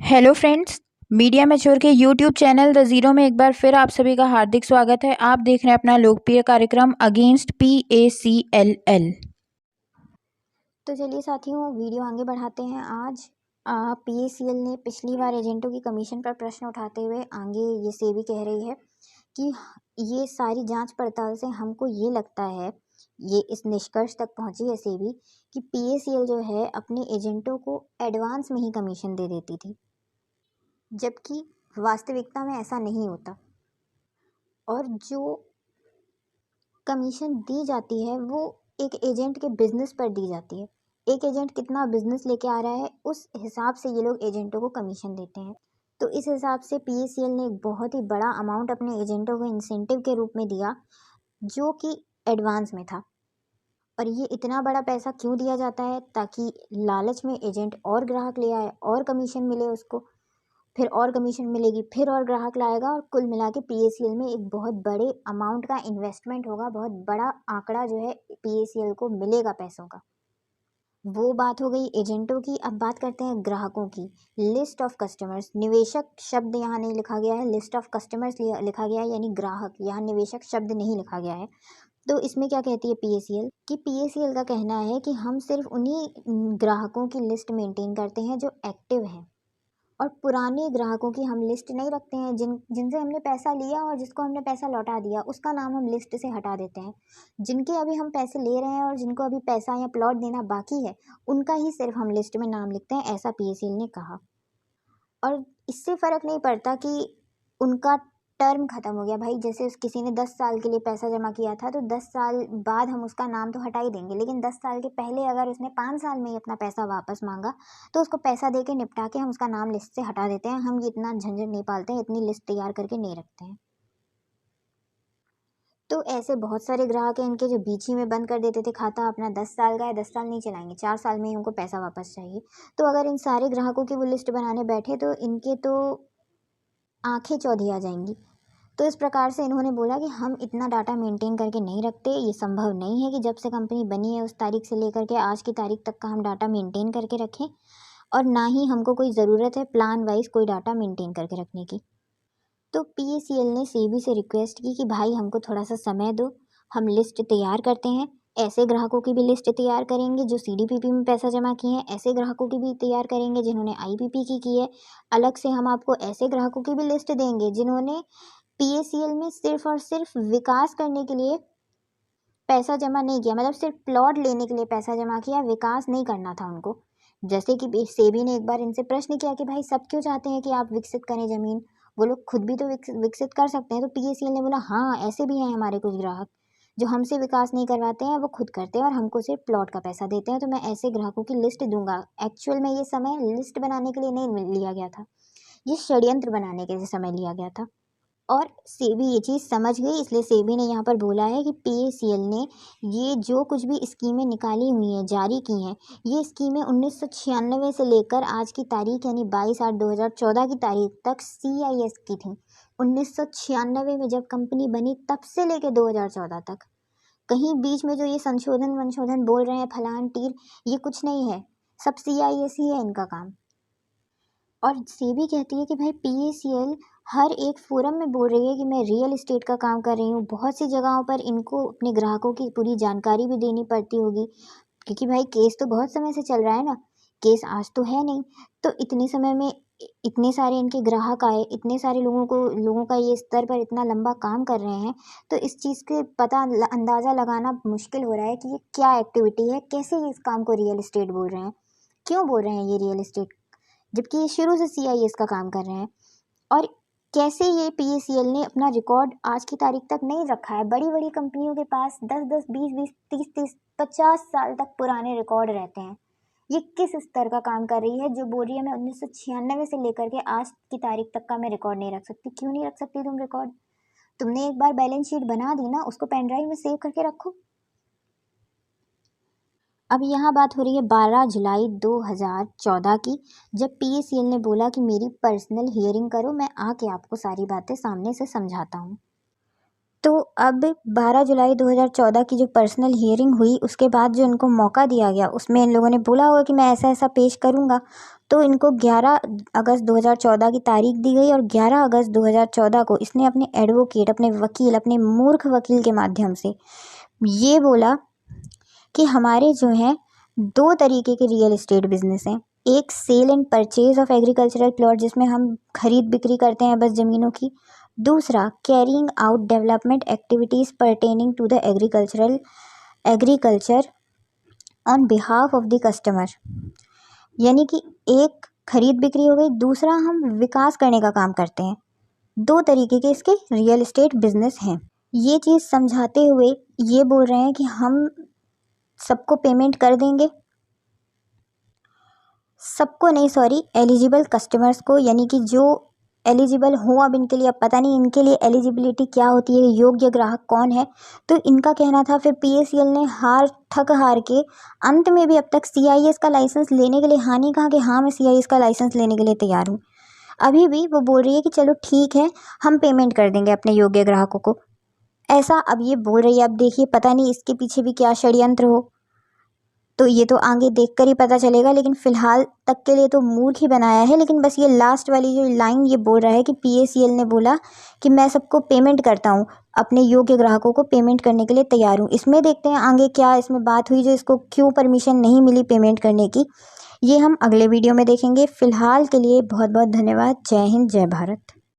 Hello friends. Media mature के YouTube channel the zero में एक बार फिर आप सभी का हार्दिक स्वागत है। आप देख रहे हैं अपना लोकप्रिय कार्यक्रम अगेंस्ट PACLL। तो चलिए साथियों, वीडियो आगे बढ़ाते हैं। आज PACL ने पिछली बार एजेंटों की कमीशन पर प्रश्न उठाते हुए आगे ये सेबी कह रही है कि ये सारी जांच पड़ताल से हमको ये लगता है, ये इस निष्कर्ष तक पहुंची है सेबी कि PACL जो है अपने एजेंटों को एडवांस में ही कमीशन दे देती थी, जबकि वास्तविकता में ऐसा नहीं होता। और जो कमीशन दी जाती है वो एक एजेंट के बिजनेस पर दी जाती है। एक एजेंट कितना बिजनेस लेके आ रहा है उस हिसाब से ये लोग एजेंटों को कमीशन देते हैं। तो इस हिसाब से PACL ने एक बहुत ही बड़ा अमाउंट अपने एजेंटों को इंसेंटिव के रूप में दिया, जो कि एडवांस में था। और ये इतना बड़ा पैसा क्यों दिया जाता है? ताकि लालच में एजेंट और ग्राहक ले आए और कमीशन मिले उसको, फिर और कमीशन मिलेगी, फिर और ग्राहक लाएगा, और कुल मिला के PACL में एक बहुत बड़े अमाउंट का इन्वेस्टमेंट होगा। बहुत बड़ा आंकड़ा जो है PACL को मिलेगा पैसों का। वो बात हो गई एजेंटों की। अब बात करते हैं ग्राहकों की। लिस्ट ऑफ कस्टमर्स, निवेशक शब्द यहाँ नहीं लिखा गया है, लिस्ट ऑफ कस्टमर्स लिखा गया है, यानी ग्राहक। यहाँ निवेशक शब्द नहीं लिखा गया है। तो इसमें क्या कहती है PACL कि PACL का कहना है कि हम सिर्फ उन्हीं ग्राहकों की लिस्ट मेंटेन करते हैं जो एक्टिव हैं, और पुराने ग्राहकों की हम लिस्ट नहीं रखते हैं। जिनसे हमने पैसा लिया और जिसको हमने पैसा लौटा दिया उसका नाम हम लिस्ट से हटा देते हैं। जिनके अभी हम पैसे ले रहे हैं और जिनको अभी पैसा या प्लॉट देना बाकी है उनका ही सिर्फ हम लिस्ट में नाम लिखते हैं, ऐसा PACL ने कहा। और इससे फ़र्क नहीं पड़ता कि उनका टर्म ख़त्म हो गया। भाई जैसे किसी ने 10 साल के लिए पैसा जमा किया था तो 10 साल बाद हम उसका नाम तो हटा ही देंगे, लेकिन 10 साल के पहले अगर उसने 5 साल में ही अपना पैसा वापस मांगा तो उसको पैसा दे के निपटा के हम उसका नाम लिस्ट से हटा देते हैं। हम ये इतना झंझट नहीं पालते हैं, इतनी लिस्ट तैयार करके नहीं रखते हैं। तो ऐसे बहुत सारे ग्राहक हैं इनके जो बीच ही में बंद कर देते थे खाता। अपना 10 साल का है, 10 साल नहीं चलाएंगे, 4 साल में ही उनको पैसा वापस चाहिए। तो अगर इन सारे ग्राहकों की वो लिस्ट बनाने बैठे तो इनके तो आंखें चौधी आ जाएंगी। तो इस प्रकार से इन्होंने बोला कि हम इतना डाटा मेंटेन करके नहीं रखते, ये संभव नहीं है कि जब से कंपनी बनी है उस तारीख से लेकर के आज की तारीख तक का हम डाटा मेंटेन करके रखें, और ना ही हमको कोई ज़रूरत है प्लान वाइज कोई डाटा मेंटेन करके रखने की। तो PACL ने सेबी से रिक्वेस्ट की कि भाई हमको थोड़ा सा समय दो, हम लिस्ट तैयार करते हैं। ऐसे ग्राहकों की भी लिस्ट तैयार करेंगे जो CDPP में पैसा जमा किए हैं, ऐसे ग्राहकों की भी तैयार करेंगे जिन्होंने IPP की है। अलग से हम आपको ऐसे ग्राहकों की भी लिस्ट देंगे जिन्होंने PACL में सिर्फ और सिर्फ विकास करने के लिए पैसा जमा नहीं किया, मतलब सिर्फ प्लॉट लेने के लिए पैसा जमा किया, विकास नहीं करना था उनको। जैसे कि सेबी ने एक बार इनसे प्रश्न किया कि भाई सब क्यों चाहते हैं कि आप विकसित करें ज़मीन, वो लोग खुद भी तो विकसित कर सकते हैं। तो PACL ने बोला हाँ, ऐसे भी हैं हमारे कुछ ग्राहक जो हमसे विकास नहीं करवाते हैं, वो खुद करते हैं और हमको सिर्फ प्लॉट का पैसा देते हैं। तो मैं ऐसे ग्राहकों की लिस्ट दूंगा। एक्चुअल में ये समय लिस्ट बनाने के लिए नहीं लिया गया था, ये षड्यंत्र बनाने के लिए समय लिया गया था। और सेबी ये चीज़ समझ गई, इसलिए सेबी ने यहाँ पर बोला है कि PACL ने ये जो कुछ भी स्कीमें निकाली हुई हैं, जारी की हैं, ये स्कीमें 1996 से लेकर आज की तारीख यानी 22/8/2014 की तारीख तक CIS की थी। 1996 में जब कंपनी बनी तब से लेकर 2014 तक। कहीं बीच में जो ये संशोधन वंशोधन बोल रहे हैं फलान टीर, ये कुछ नहीं है, सब CIS ही है इनका काम। और सेबी कहती है कि भाई PACL हर एक फोरम में बोल रही है कि मैं रियल एस्टेट का काम कर रही हूँ। बहुत सी जगहों पर इनको अपने ग्राहकों की पूरी जानकारी भी देनी पड़ती होगी, क्योंकि भाई केस तो बहुत समय से चल रहा है ना, केस आज तो है नहीं। तो इतने समय में इतने सारे इनके ग्राहक आए, इतने सारे लोगों का ये स्तर पर इतना लंबा काम कर रहे हैं, तो इस चीज़ के अंदाज़ा लगाना मुश्किल हो रहा है कि ये क्या एक्टिविटी है, कैसे ये इस काम को रियल एस्टेट बोल रहे हैं, क्यों बोल रहे हैं ये रियल एस्टेट, जबकि ये शुरू से CIS का काम कर रहे हैं। और कैसे ये PACL ने अपना रिकॉर्ड आज की तारीख तक नहीं रखा है। बड़ी बड़ी कंपनियों के पास 10-10, 20-20, 30-30, 50 साल तक पुराने रिकॉर्ड रहते हैं। ये किस स्तर का काम कर रही है जो बोल रही है मैं 1996 से लेकर के आज की तारीख तक का मैं रिकॉर्ड नहीं रख सकती? क्यों नहीं रख सकती तुम रिकॉर्ड? तुमने एक बार बैलेंस शीट बना दी ना, उसको पेन ड्राइव में सेव करके रखो। अब यहाँ बात हो रही है 12 जुलाई 2014 की, जब PACL ने बोला कि मेरी पर्सनल हियरिंग करो, मैं आके आपको सारी बातें सामने से समझाता हूँ। तो अब 12 जुलाई 2014 की जो पर्सनल हियरिंग हुई उसके बाद जो इनको मौका दिया गया उसमें इन लोगों ने बोला होगा कि मैं ऐसा ऐसा पेश करूँगा। तो इनको 11 अगस्त 2014 की तारीख दी गई और 11 अगस्त 2014 को इसने अपने एडवोकेट, अपने वकील, अपने मूर्ख वकील के माध्यम से ये बोला कि हमारे जो हैं 2 तरीके के रियल एस्टेट बिजनेस हैं। एक sale and purchase of agricultural plot जिसमें हम खरीद बिक्री करते हैं बस ज़मीनों की। दूसरा carrying out development activities pertaining to the agriculture on behalf of the customer. यानी कि एक खरीद बिक्री हो गई, दूसरा हम विकास करने का काम करते हैं। 2 तरीके के इसके रियल एस्टेट बिजनेस हैं। ये चीज़ समझाते हुए ये बोल रहे हैं कि हम सबको पेमेंट कर देंगे, सबको नहीं सॉरी एलिजिबल कस्टमर्स को, यानी कि जो एलिजिबल हो अब इनके लिए, अब पता नहीं इनके लिए एलिजिबिलिटी क्या होती है, योग्य ग्राहक कौन है। तो इनका कहना था फिर PACL ने हार के अंत में भी अब तक CIS का लाइसेंस लेने के लिए हाँ नहीं कहा कि हाँ मैं CIS का लाइसेंस लेने के लिए तैयार हूँ। अभी भी वो बोल रही है कि चलो ठीक है हम पेमेंट कर देंगे अपने योग्य ग्राहकों को, ऐसा अब ये बोल रही है। अब देखिए पता नहीं इसके पीछे भी क्या षड्यंत्र हो, तो ये तो आगे देखकर ही पता चलेगा। लेकिन फ़िलहाल तक के लिए तो मूर्ख ही बनाया है। लेकिन बस ये लास्ट वाली जो लाइन ये बोल रहा है कि PACL ने बोला कि मैं सबको पेमेंट करता हूँ, अपने योग्य ग्राहकों को पेमेंट करने के लिए तैयार हूँ। इसमें देखते हैं आगे क्या इसमें बात हुई जो इसको क्यों परमिशन नहीं मिली पेमेंट करने की, ये हम अगले वीडियो में देखेंगे। फ़िलहाल के लिए बहुत बहुत धन्यवाद। जय हिंद, जय भारत।